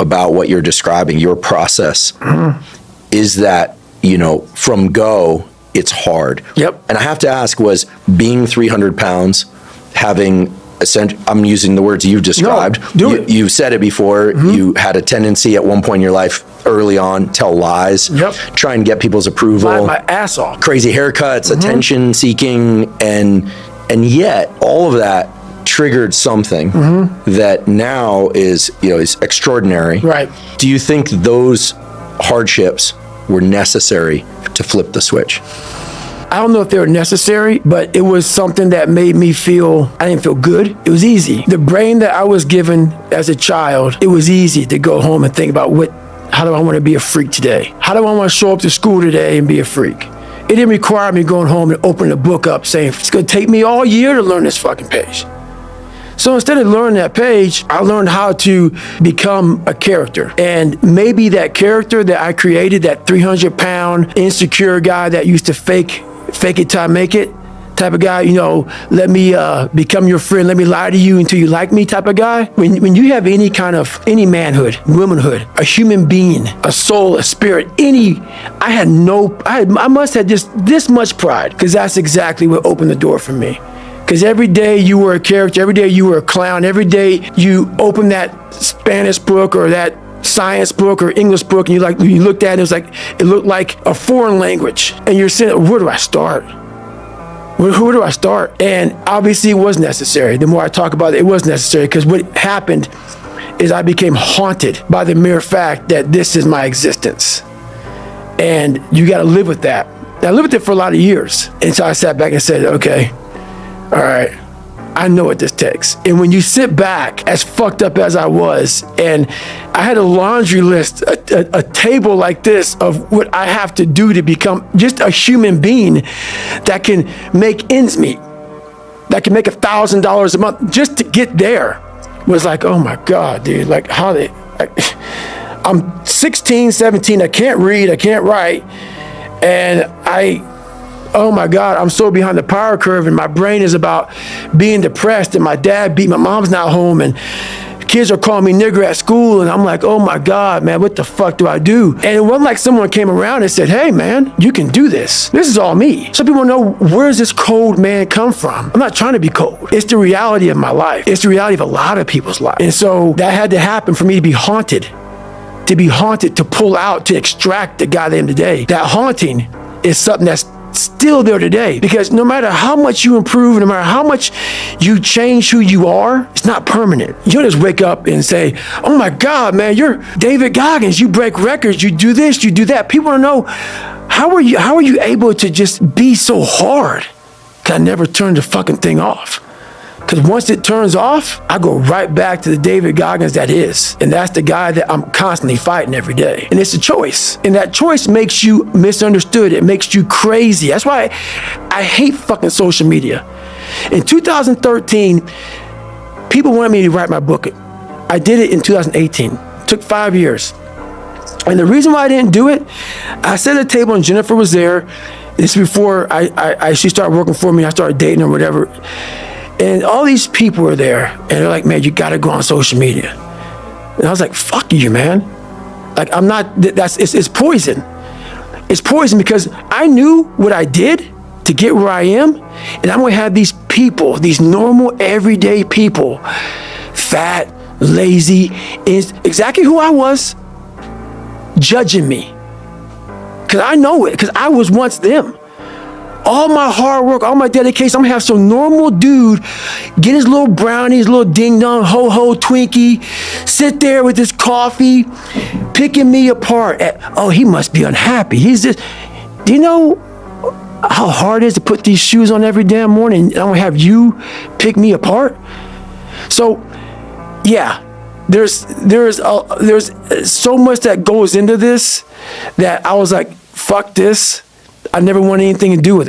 about what you're describing, your process, is that, from go, it's hard. Yep. And I have to ask, was being 300 pounds, having, I'm using the words you've described. No, do it. You've said it before. You had a tendency at one point in your life early on, tell lies, try and get people's approval. Lie my ass off. Crazy haircuts, attention seeking, and yet all of that triggered something that now is extraordinary. Right. Do you think those hardships were necessary to flip the switch? I don't know if they were necessary, but it was something that made me feel, I didn't feel good. It was easy. The brain that I was given as a child, it was easy to go home and think about how do I want to be a freak today? How do I want to show up to school today and be a freak? It didn't require me going home and opening a book up saying, it's going to take me all year to learn this fucking page. So instead of learning that page, I learned how to become a character. And maybe that character that I created, that 300-pound insecure guy that used to fake it till I make it type of guy, let me become your friend, let me lie to you until you like me type of guy. When you have any manhood, womanhood, a human being, a soul, a spirit, I must have just this much pride, because that's exactly what opened the door for me. Because every day you were a character, every day you were a clown, every day you opened that Spanish book or that science book or English book, and you looked at it, it looked like a foreign language. And you're saying, where do I start? Where do I start? And obviously it was necessary. The more I talk about it, it was necessary, because what happened is I became haunted by the mere fact that this is my existence. And you got to live with that. And I lived with it for a lot of years. And so I sat back and said, okay, all right, I know what this takes. And when you sit back, as fucked up as I was, and I had a laundry list, a table like this of what I have to do to become just a human being that can make ends meet, that can make $1,000 a month, just to get there, was like, oh my God, dude, I'm 16, 17, I can't read, I can't write, and oh my God, I'm so behind the power curve, and my brain is about being depressed, and my dad beat, my mom's not home, and kids are calling me nigger at school, and I'm like, oh my God, man, what the fuck do I do? And it wasn't like someone came around and said, hey man, you can do this. This is all me. Some people know, where's this cold man come from? I'm not trying to be cold. It's the reality of my life. It's the reality of a lot of people's life. And so that had to happen for me to be haunted, to pull out, to extract the guy that I am today. That haunting is something that's still there today, because no matter how much you improve, no matter how much you change who you are, it's not permanent. You don't just wake up and say, oh my God, man, you're David Goggins, you break records, you do this, you do that. People want to know, how are you able to just be so hard? Because I never turned the fucking thing off. Because once it turns off, I go right back to the David Goggins that is. And that's the guy that I'm constantly fighting every day. And it's a choice. And that choice makes you misunderstood. It makes you crazy. That's why I hate fucking social media. In 2013, people wanted me to write my book. I did it in 2018. It took 5 years. And the reason why I didn't do it, I sat at a table and Jennifer was there. This is before she started working for me. I started dating her, whatever. And all these people were there, and they're like, man, you gotta go on social media. And I was like, fuck you, man. Like, I'm not, it's poison. It's poison, because I knew what I did to get where I am, and I'm gonna have these people, these normal, everyday people, fat, lazy, is exactly who I was, judging me. Because I know it, because I was once them. All my hard work, all my dedication, I'm gonna have some normal dude get his little brownie, his little ding-dong, ho-ho Twinkie, sit there with his coffee, picking me apart. Oh, he must be unhappy. He's just, do you know how hard it is to put these shoes on every damn morning? And I'm gonna have you pick me apart? So, yeah, there's so much that goes into this that I was like, fuck this. I never want anything to do with it.